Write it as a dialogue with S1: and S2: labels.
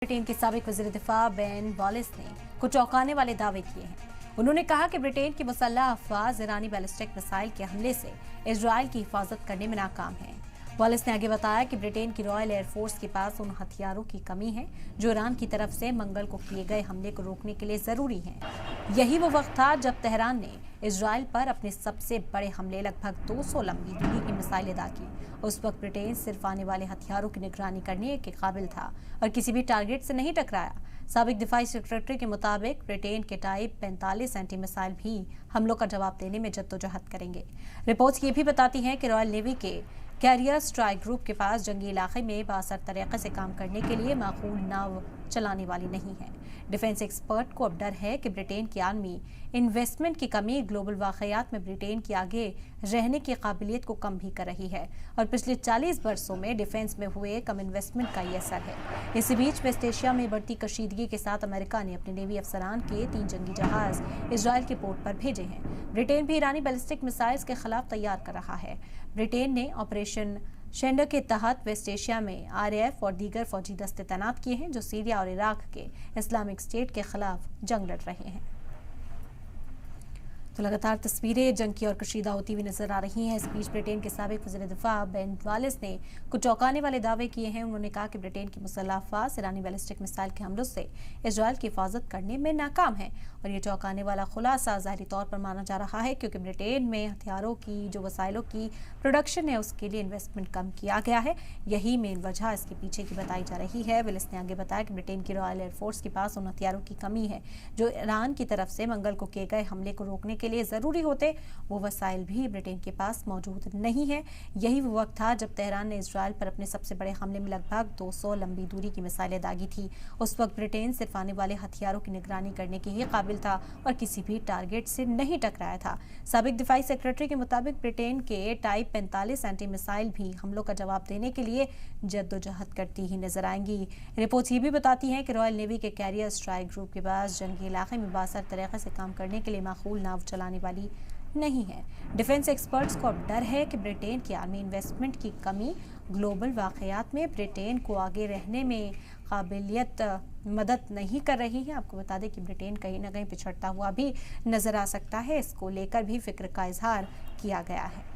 S1: Britain के साबिक वज़ीर दिफा बेन वॉलिस ने कुछ चौंकाने वाले दावे किए हैं। उन्होंने कहा कि ब्रिटेन की मुसल्लह अफवाज ईरानी बैलिस्टिक मिसाइल के हमले से इजरायल की हिफाजत करने में नाकाम हैं। वॉलिस ने आगे बताया कि ब्रिटेन की रॉयल एयरफोर्स के पास उन हथियारों की कमी है जो ईरान की तरफ से मंगल को किए गए हमले को रोकने के लिए जरूरी हैं। यही वो वक्त था जब तेहरान ने इजरायल पर अपने सबसे बड़े हमले लगभग 200 लंबी दूरी की मिसाइलें दागी। उस वक्त ब्रिटेन सिर्फ आने वाले हथियारों की निगरानी करने के काबिल था और किसी भी टारगेट से नहीं टकराया। साबिक दिफाई सेक्रेटरी के मुताबिक ब्रिटेन के टाइप 45 एंटी मिसाइल भी हमलों का जवाब देने में जद्दोजहद करेंगे। रिपोर्ट्स ये भी बताती हैं कि रॉयल नेवी के कैरियर स्ट्राइक ग्रुप के पास जंगी इलाके में बासर तरीके से काम करने के लिए माकूल नाव चलाने वाली नहीं है। डिफेंस एक्सपर्ट को अब डर है कि ब्रिटेन की आर्मी इन्वेस्टमेंट की कमी ग्लोबल वाकयात में ब्रिटेन की आगे रहने की काबिलियत को कम भी कर रही है और पिछले 40 वर्षों में डिफेंस में हुए कम इन्वेस्टमेंट का ये असर है। इसी बीच वेस्ट एशिया में बढ़ती कशीदगी के साथ अमेरिका ने अपने नेवी अफसरान के 3 जंगी जहाज इजरायल के पोर्ट पर भेजे हैं। ब्रिटेन भी ईरानी बैलिस्टिक मिसाइल्स के खिलाफ तैयार कर रहा है। ब्रिटेन ने ऑपरेशन शेंडर के तहत वेस्ट एशिया में RAF और दीगर फौजी दस्ते तैनात किए हैं जो सीरिया और इराक के इस्लामिक स्टेट के खिलाफ जंग लड़ रहे हैं। तो लगातार तस्वीरें जंग की और कशीदा होती हुई नजर आ रही हैं। इस बीच ब्रिटेन के साबिक वज़ीर दिफा बेन वॉलिस ने कुछ चौंकाने वाले दावे किए हैं। उन्होंने कहा कि ब्रिटेन की मुसल्लह अफवाज ईरानी बैलिस्टिक मिसाइल के हमलों से इजरायल की हिफाजत करने में नाकाम है और ये चौंकाने वाला खुलासा ज़ाहिरी तौर पर माना जा रहा है क्योंकि ब्रिटेन में हथियारों की जो वसाइलों की प्रोडक्शन है उसके लिए इन्वेस्टमेंट कम किया गया है। यही मेन वजह इसके पीछे की बताई जा रही है। विलिस ने आगे बताया कि ब्रिटेन की रॉयल एयरफोर्स के पास उन हथियारों की कमी है जो ईरान की तरफ से मंगल को किए गए हमले को रोकने के लिए जरूरी होते। वो वसाइल भी ब्रिटेन के पास मौजूद नहीं है। यही वो वक्त था जब तेहरान ने इजरायल पर अपने सबसे बड़े हमले में लगभग 200 लंबी दूरी की मिसाइलें दागी थी। उस वक्त ब्रिटेन सिर्फ आने वाले हथियारों की निगरानी करने के ही काबिल था और किसी भी टारगेट से नहीं टकराया था। साबिक दिफाई सेक्रेटरी के मुताबिक ब्रिटेन के टाइप 45 एंटी मिसाइल भी हमलों का जवाब देने के लिए जद्दोजहद करती ही नजर आएंगी। रिपोर्ट्स ये भी बताती हैं कि रॉयल नेवी के कैरियर स्ट्राइक ग्रुप के पास जंगी इलाके में बासर तरीके से काम करने के लिए माकूल नाव चलाने वाली नहीं है। डिफेंस एक्सपर्ट्स को अब डर है कि ब्रिटेन की आर्मी इन्वेस्टमेंट की कमी ग्लोबल वाकयात में ब्रिटेन को आगे रहने में काबिलियत मदद नहीं कर रही है। आपको बता दें कि ब्रिटेन कहीं ना कहीं पिछड़ता हुआ भी नजर आ सकता है। इसको लेकर भी फिक्र का इजहार किया गया है।